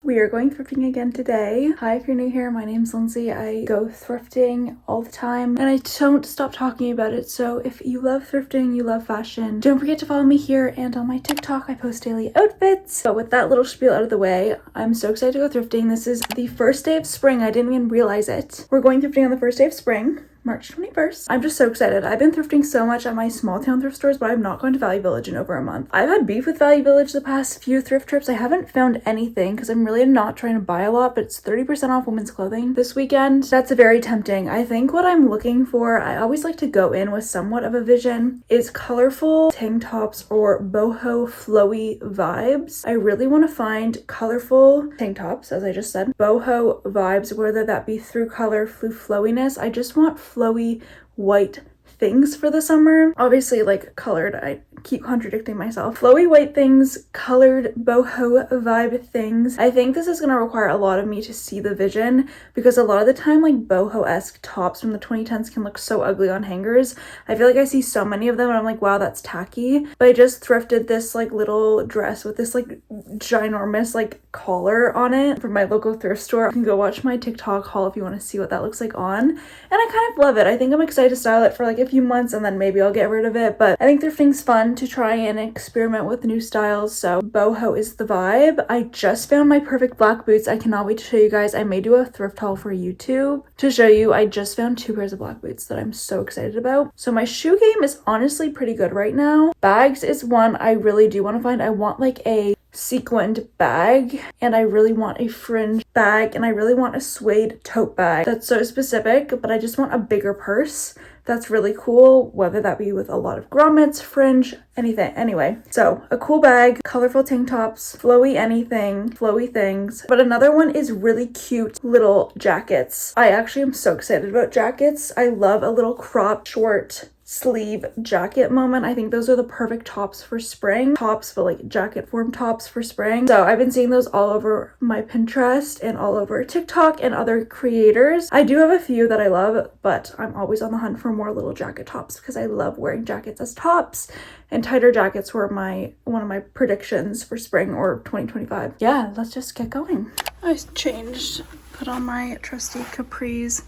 We are going thrifting again today. Hi, if you're new here, my name's Lindsay. I go thrifting all the time and I don't stop talking about it. So if you love thrifting, you love fashion, don't forget to follow me here and on my TikTok. I post daily outfits. But with that little spiel out of the way, I'm so excited to go thrifting. This is the first day of spring. I didn't even realize it. We're going thrifting on the first day of spring. March 21st. I'm just so excited. I've been thrifting so much at my small town thrift stores, but I'm not going to Value Village in over a month. I've had beef with Value Village the past few thrift trips. I haven't found anything because I'm really not trying to buy a lot, but it's 30% off women's clothing this weekend. That's very tempting. I think what I'm looking for, I always like to go in with somewhat of a vision, is colorful tank tops or boho flowy vibes. I really want to find colorful tank tops, as I just said, boho vibes, whether that be through color, through flowiness. I just want flowy white things for the summer. Obviously, like colored, I keep contradicting myself. Flowy white things, colored boho vibe things. I think this is going to require a lot of me to see the vision because a lot of the time, like boho-esque tops from the 2010s can look so ugly on hangers. I feel like I see so many of them and I'm like, wow, that's tacky. But I just thrifted this like little dress with this like ginormous like collar on it from my local thrift store. You can go watch my TikTok haul if you want to see what that looks like on. And I kind of love it. I think I'm excited to style it for like a few months and then maybe I'll get rid of it. But I think thrifting's fun to try and experiment with new styles. So boho is the vibe. I just found my perfect black boots. I cannot wait to show you guys. I may do a thrift haul for YouTube to show you. I just found 2 pairs of black boots that I'm so excited about. So my shoe game is honestly pretty good right now. Bags is one I really do want to find. I want like a sequined bag and I really want a fringe bag and I really want a suede tote bag. That's so specific, but I just want a bigger purse. That's really cool, whether that be with a lot of grommets, fringe, anything. Anyway, so a cool bag, colorful tank tops, flowy anything, flowy things. But another one is really cute little jackets. I actually am so excited about jackets. I love a little crop short sleeve jacket moment. I think those are the perfect tops for spring. Tops, but like jacket form tops for spring. So I've been seeing those all over my Pinterest and all over TikTok and other creators. I do have a few that I love, but I'm always on the hunt for more little jacket tops because I love wearing jackets as tops. And tighter jackets were one of my predictions for spring or 2025. Yeah, let's just get going. I changed, put on my trusty capris,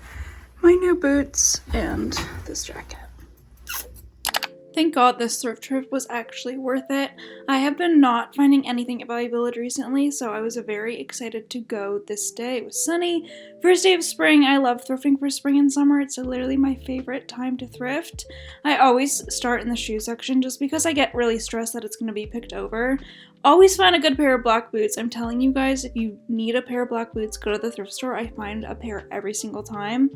my new boots, and this jacket. Thank God this thrift trip was actually worth it. I have been not finding anything at Value Village recently, so I was very excited to go this day. It was sunny. First day of spring. I love thrifting for spring and summer. It's literally my favorite time to thrift. I always start in the shoe section just because I get really stressed that it's going to be picked over. Always find a good pair of black boots. I'm telling you guys, if you need a pair of black boots, go to the thrift store. I find a pair every single time.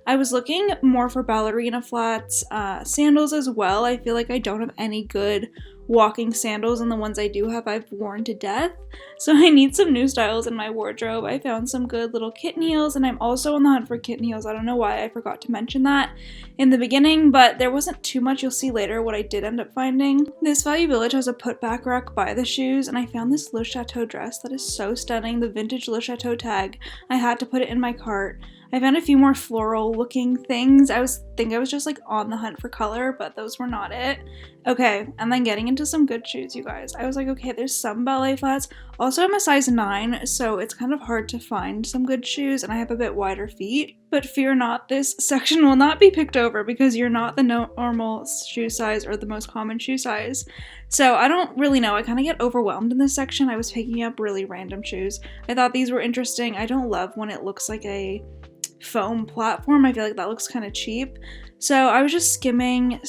I was looking more for ballerina flats, sandals as well. I feel like I don't have any good walking sandals, and the ones I do have I've worn to death. So I need some new styles in my wardrobe. I found some good little kitten heels, and I'm also on the hunt for kitten heels. I don't know why I forgot to mention that in the beginning, but there wasn't too much. You'll see later what I did end up finding. This Value Village has a put back rack by the shoes, and I found this Le Chateau dress that is so stunning. The vintage Le Chateau tag. I had to put it in my cart. I found a few more floral looking things. I was just like on the hunt for color, but those were not it. Okay, and then getting into some good shoes, you guys. I was like, okay, there's some ballet flats. Also, I'm a size 9, so it's kind of hard to find some good shoes, and I have a bit wider feet. But fear not, this section will not be picked over because you're not the normal shoe size or the most common shoe size. So I don't really know. I kind of get overwhelmed in this section. I was picking up really random shoes. I thought these were interesting. I don't love when it looks like a foam platform. I feel like that looks kind of cheap. So I was just skimming.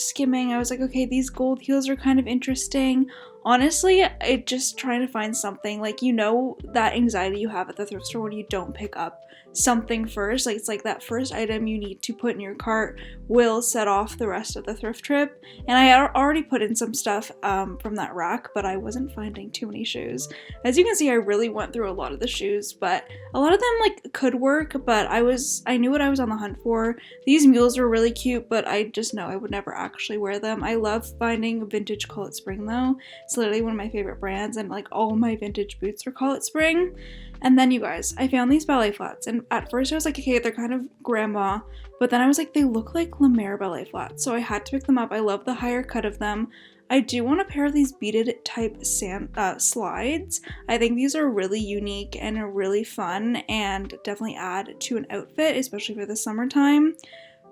I was like, okay, these gold heels are kind of interesting. Honestly, I just trying to find something, like, you know, that anxiety you have at the thrift store when you don't pick up something first. Like, it's like that first item you need to put in your cart will set off the rest of the thrift trip. And I had already put in some stuff from that rack, but I wasn't finding too many shoes. As you can see, I really went through a lot of the shoes, but a lot of them like could work, but I knew what I was on the hunt for. These mules were really cute, but I just know I would never actually wear them. I love finding vintage Call It Spring though. It's literally one of my favorite brands, and like all my vintage boots are call it spring. And then you guys, I found these ballet flats, and at first I was like, okay, they're kind of grandma, but then I was like, they look like La Mer ballet flats, so I had to pick them up. I love the higher cut of them. I do want a pair of these beaded type slides. I think these are really unique and really fun and definitely add to an outfit, especially for the summertime.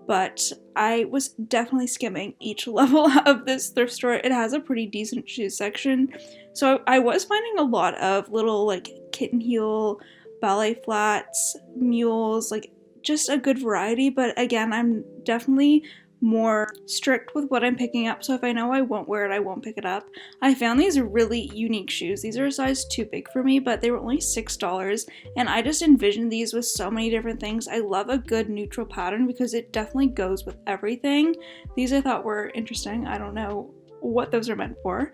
But I was definitely skimming each level of this thrift store. It has a pretty decent shoe section. So I was finding a lot of little like kitten heel, ballet flats, mules, like just a good variety. But again, I'm definitely more strict with what I'm picking up, so if I know I won't wear it, I won't pick it up. I found these really unique shoes. These are a size too big for me, but they were only $6, and I just envisioned these with so many different things. I love a good neutral pattern because it definitely goes with everything. These I thought were interesting. I don't know what those are meant for.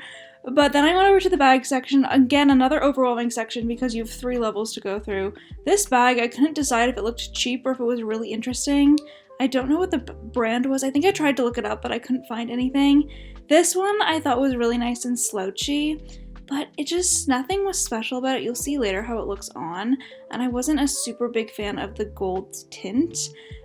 But then I went over to the bag section. Again, another overwhelming section because you have 3 levels to go through. This bag, I couldn't decide if it looked cheap or if it was really interesting. I don't know what the brand was. I think I tried to look it up, but I couldn't find anything. This one I thought was really nice and slouchy, but it just, nothing was special about it. You'll see later how it looks on, and I wasn't a super big fan of the gold tint.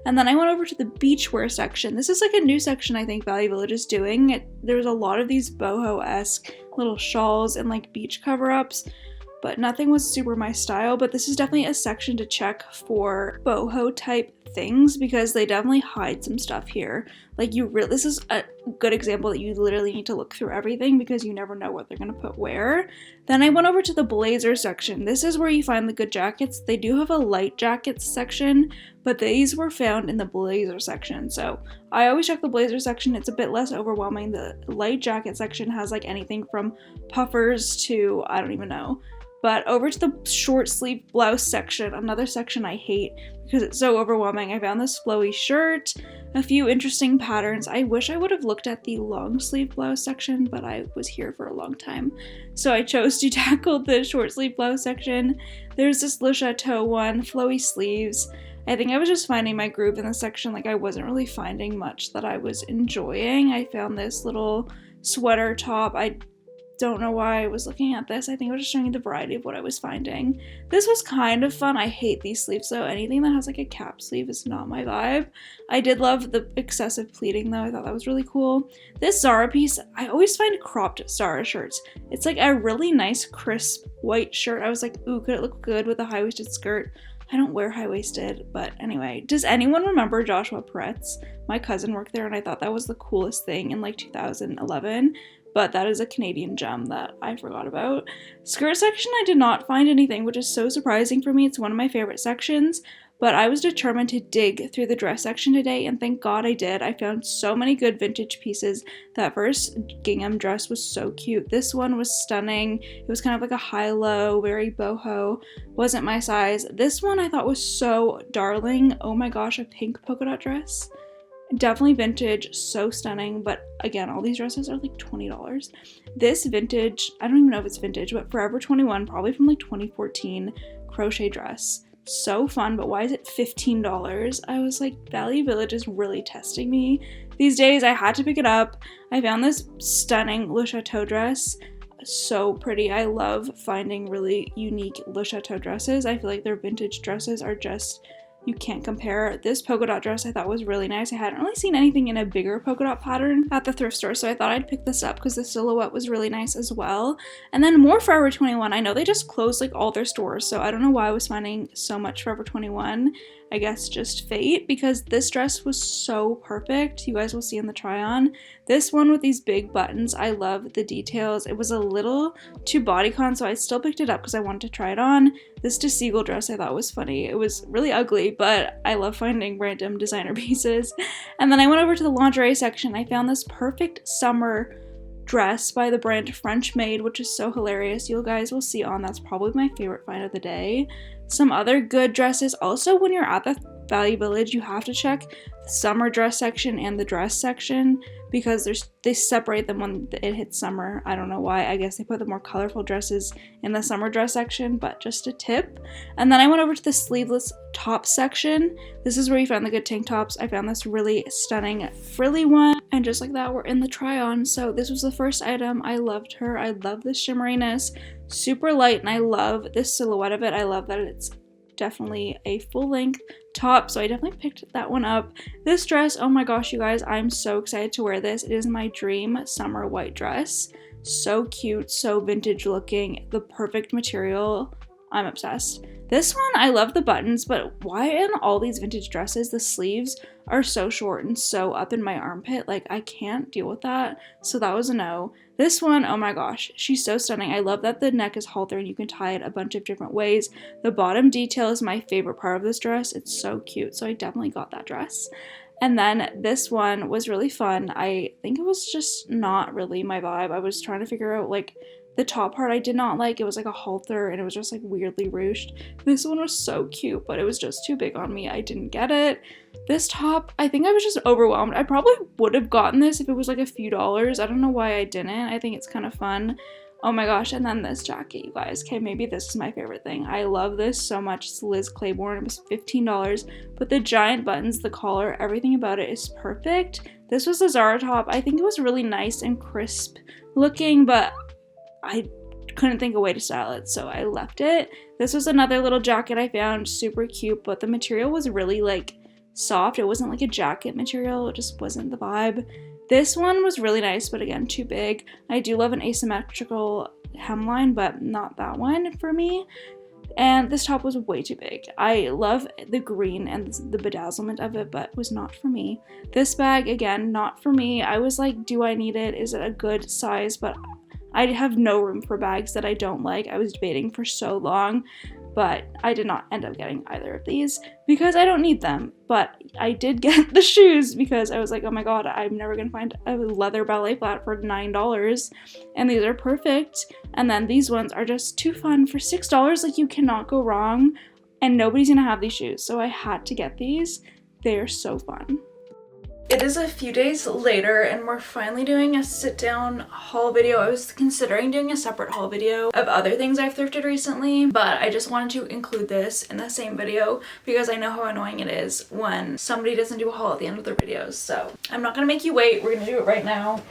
And then I went over to the beachwear section. This is like a new section I think Value Village is doing. There's a lot of these boho-esque little shawls and like beach cover-ups, but nothing was super my style. But this is definitely a section to check for boho type things because they definitely hide some stuff here. Like this is a good example that you literally need to look through everything because you never know what they're gonna put where. Then I went over to the blazer section. This is where you find the good jackets. They do have a light jackets section, but these were found in the blazer section. So I always check the blazer section. It's a bit less overwhelming. The light jacket section has like anything from puffers to I don't even know. But over to the short sleeve blouse section, another section I hate because it's so overwhelming. I found this flowy shirt, a few interesting patterns. I wish I would have looked at the long sleeve blouse section, but I was here for a long time. So I chose to tackle the short sleeve blouse section. There's this Le Chateau one, flowy sleeves. I think I was just finding my groove in the section. Like I wasn't really finding much that I was enjoying. I found this little sweater top. I don't know why I was looking at this. I think I was just showing you the variety of what I was finding. This was kind of fun. I hate these sleeves though. Anything that has like a cap sleeve is not my vibe. I did love the excessive pleating though. I thought that was really cool. This Zara piece, I always find cropped Zara shirts. It's like a really nice crisp white shirt. I was like, ooh, could it look good with a high-waisted skirt? I don't wear high-waisted, but anyway. Does anyone remember Joshua Peretz? My cousin worked there and I thought that was the coolest thing in like 2011. But that is a Canadian gem that I forgot about. Skirt section, I did not find anything, which is so surprising for me. It's one of my favorite sections, but I was determined to dig through the dress section today, and thank God I did. I found so many good vintage pieces. That first gingham dress was so cute. This one was stunning. It was kind of like a high-low, very boho. Wasn't my size. This one I thought was so darling. Oh my gosh, a pink polka dot dress. Definitely vintage, so stunning, but again, all these dresses are like $20. This vintage, I don't even know if it's vintage, but Forever 21, probably from like 2014, crochet dress. So fun, but why is it $15? I was like, Value Village is really testing me. These days, I had to pick it up. I found this stunning Le Chateau dress. So pretty. I love finding really unique Le Chateau dresses. I feel like their vintage dresses are just, you can't compare. This polka dot dress I thought was really nice. I hadn't really seen anything in a bigger polka dot pattern at the thrift store, so I thought I'd pick this up because the silhouette was really nice as well. And then more Forever 21. I know they just closed like all their stores, so I don't know why I was finding so much Forever 21. I guess just fate, because this dress was so perfect. You guys will see in the try on. This one with these big buttons, I love the details. It was a little too bodycon, so I still picked it up because I wanted to try it on. This De Seagull dress I thought was funny. It was really ugly, but I love finding random designer pieces. And then I went over to the lingerie section. I found this perfect summer dress by the brand French Maid, which is so hilarious. You guys will see on. That's probably my favorite find of the day. Some other good dresses. Also, when you're at the Value Village, you have to check the summer dress section and the dress section because they separate them when it hits summer. I don't know why. I guess they put the more colorful dresses in the summer dress section, but just a tip. And then I went over to the sleeveless top section. This is where you found the good tank tops. I found this really stunning frilly one, and just like that, we're in the try on. So this was the first item. I loved her. I love the shimmeriness, super light, and I love this silhouette of it. I love that it's definitely a full-length top, so I definitely picked that one up. This dress, oh my gosh, you guys, I'm so excited to wear this. It is my dream summer white dress. So cute, so vintage looking, the perfect material. I'm obsessed. This one, I love the buttons, but why in all these vintage dresses the sleeves are so short and so up in my armpit? Like, I can't deal with that, so that was a no. This one, oh my gosh, she's so stunning. I love that the neck is halter and you can tie it a bunch of different ways. The bottom detail is my favorite part of this dress. It's so cute, so I definitely got that dress. And then this one was really fun. I think it was just not really my vibe. I was trying to figure out, like, the top part I did not like. It was like a halter and it was just like weirdly ruched. This one was so cute, but it was just too big on me. I didn't get it. This top, I think I was just overwhelmed. I probably would have gotten this if it was like a few dollars. I don't know why I didn't. I think it's kind of fun. Oh my gosh, and then this jacket, you guys. Okay, maybe this is my favorite thing. I love this so much. It's Liz Claiborne. It was $15, but the giant buttons, the collar, everything about it is perfect. This was a Zara top. I think it was really nice and crisp looking, but I couldn't think of a way to style it, so I left it. This was another little jacket I found, super cute, but the material was really like soft. It wasn't like a jacket material. It just wasn't the vibe. This one was really nice, but again, too big. I do love an asymmetrical hemline, but not that one for me. And this top was way too big. I love the green and the bedazzlement of it, but was not for me. This bag, again, not for me. I was like, do I need it? Is it a good size? But I have no room for bags that I don't like. I was debating for so long, but I did not end up getting either of these because I don't need them. But I did get the shoes because I was like, oh my god, I'm never gonna find a leather ballet flat for $9, and these are perfect. And then these ones are just too fun for $6. Like, you cannot go wrong, and nobody's gonna have these shoes, so I had to get these. They are so fun. It is a few days later and we're finally doing a sit down haul video. I was considering doing a separate haul video of other things I've thrifted recently, but I just wanted to include this in the same video because I know how annoying it is when somebody doesn't do a haul at the end of their videos. So I'm not gonna make you wait, we're gonna do it right now.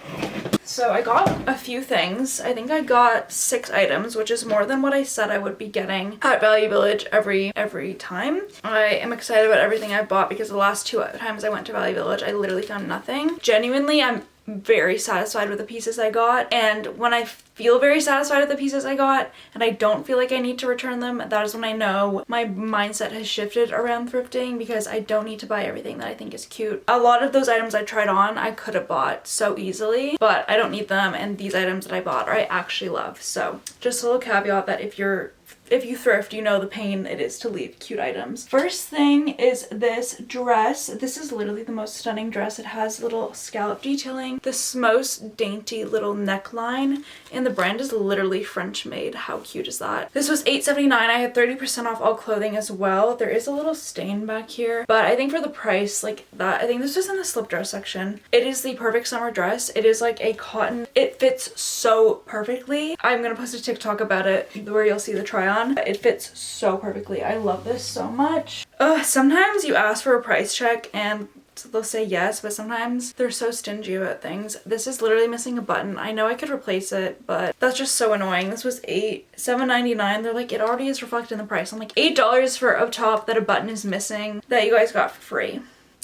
So I got a few things. I think I got 6 items, which is more than what I said I would be getting at Value Village every time. I am excited about everything I bought because the last 2 times I went to Value Village, I literally found nothing. Genuinely, I'm very satisfied with the pieces I got, and when I feel very satisfied with the pieces I got and I don't feel like I need to return them, that is when I know my mindset has shifted around thrifting because I don't need to buy everything that I think is cute. A lot of those items I tried on I could have bought so easily, but I don't need them, and these items that I bought I actually love. So just a little caveat that if you thrift, you know the pain it is to leave cute items. First thing is this dress. This is literally the most stunning dress. It has little scallop detailing, this most dainty little neckline, and the brand is literally French made. How cute is that? This was $8.79. I had 30% off all clothing as well. There is a little stain back here, but I think for the price, like that, I think this was in the slip dress section. It is the perfect summer dress. It is like a cotton. It fits so perfectly. I'm gonna post a TikTok about it where you'll see the try on. It fits so perfectly. I love this so much. Sometimes you ask for a price check and they'll say yes, but sometimes they're so stingy about things. This is literally missing a button. I know I could replace it, but that's just so annoying. This was $7.99. They're like, it already is reflected in the price. I'm like, $8 for a top that a button is missing that you guys got for free.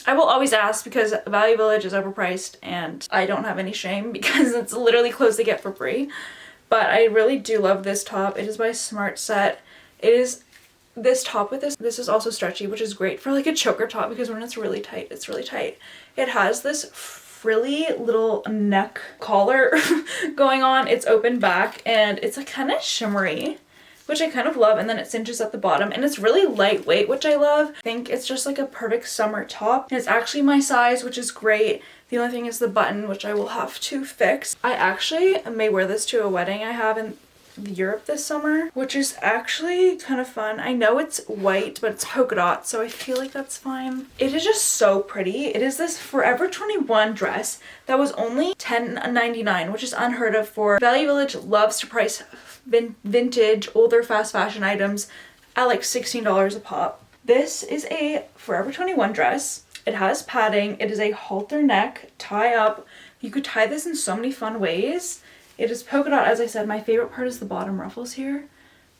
I will always ask because Value Village is overpriced and I don't have any shame because it's literally clothes they get for free. But I really do love this top. It is by Smart Set. It is this top with this is also stretchy, which is great for like a choker top because when it's really tight, it's really tight. It has this frilly little neck collar going on. It's open back and it's like kind of shimmery, which I kind of love, and then it cinches at the bottom and it's really lightweight, which I love. I think it's just like a perfect summer top, and it's actually my size, which is great. The only thing is the button, which I will have to fix. I actually may wear this to a wedding I have in Europe this summer, which is actually kind of fun. I know it's white, but it's polka dot, so I feel like that's fine. It is just so pretty. It is this Forever 21 dress that was only $10.99, which is unheard of for Value Village loves to price vintage, older fast fashion items at like $16 a pop. This is a Forever 21 dress. It has padding. It is a halter neck, tie up. You could tie this in so many fun ways. It is polka dot, as I said. My favorite part is the bottom ruffles here.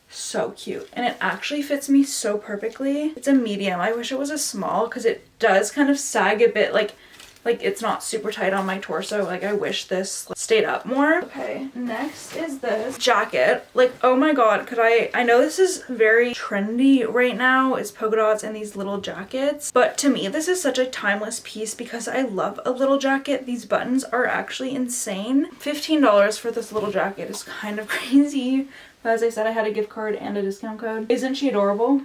So cute. And it actually fits me so perfectly. It's a medium. I wish it was a small because it does kind of sag a bit, like it's not super tight on my torso. Like I wish this stayed up more. Okay, next is this jacket. Like, oh my god, could I know this is very trendy right now, is polka dots and these little jackets, but to me this is such a timeless piece because I love a little jacket. These buttons are actually insane. $15 for this little jacket is kind of crazy. But as I said, I had a gift card and a discount code. Isn't she adorable?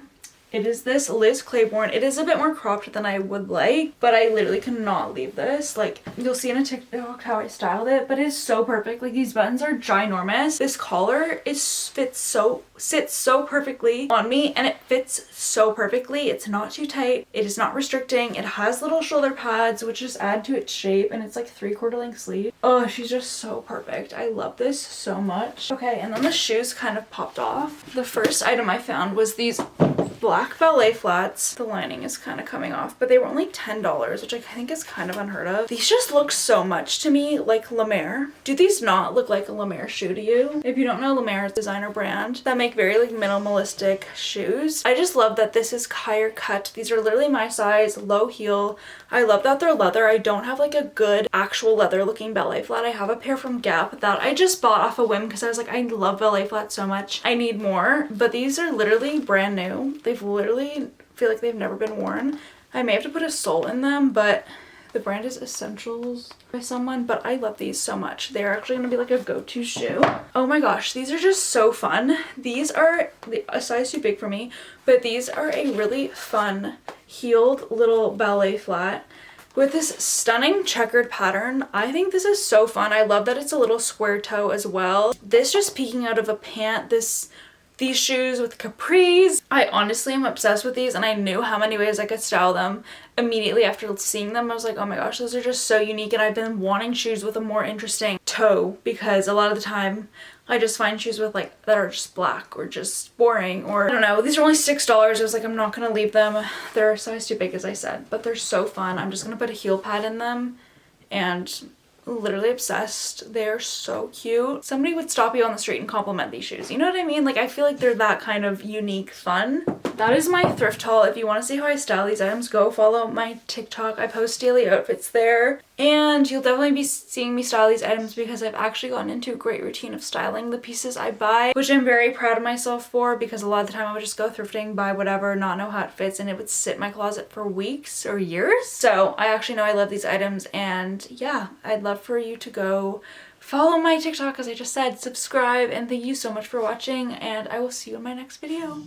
It is this Liz Claiborne. It is a bit more cropped than I would like, but I literally cannot leave this. Like, you'll see in a TikTok how I styled it, but it is so perfect. Like, these buttons are ginormous. This collar sits so perfectly on me, and it fits so perfectly. It's not too tight. It is not restricting. It has little shoulder pads, which just add to its shape, and it's like 3/4 length sleeve. Oh, she's just so perfect. I love this so much. Okay, and then the shoes kind of popped off. The first item I found was these black ballet flats. The lining is kind of coming off, but they were only $10, which I think is kind of unheard of. These just look so much to me like La Mer. Do these not look like a La Mer shoe to you? If you don't know, La Mer is a designer brand that make very like minimalistic shoes. I just love that this is higher cut. These are literally my size, low heel. I love that they're leather. I don't have like a good actual leather looking ballet flat. I have a pair from Gap that I just bought off a whim because I was like, I love ballet flats so much. I need more, but these are literally brand new. They've literally feel like they've never been worn. I may have to put a sole in them, but the brand is Essentials by someone, but I love these so much. They're actually gonna be like a go-to shoe. Oh my gosh, these are just so fun. These are a size too big for me, but these are a really fun heeled little ballet flat with this stunning checkered pattern. I think this is so fun. I love that it's a little square toe as well. This just peeking out of a pant, these shoes with capris. I honestly am obsessed with these, and I knew how many ways I could style them immediately after seeing them. I was like, oh my gosh, those are just so unique, and I've been wanting shoes with a more interesting toe because a lot of the time I just find shoes with like that are just black or just boring, or I don't know. These are only $6. I was like, I'm not gonna leave them. They're a size too big, as I said, but they're so fun. I'm just gonna put a heel pad in them and literally obsessed. They're so cute. Somebody would stop you on the street and compliment these shoes. You know what I mean? Like, I feel like they're that kind of unique fun. That is my thrift haul. If you want to see how I style these items, go follow my TikTok. I post daily outfits there. And you'll definitely be seeing me style these items because I've actually gotten into a great routine of styling the pieces I buy, which I'm very proud of myself for, because a lot of the time I would just go thrifting, buy whatever, not know how it fits, and it would sit in my closet for weeks or years. So I actually know I love these items, and yeah, I'd love for you to go follow my TikTok, as I just said, subscribe, and thank you so much for watching, and I will see you in my next video.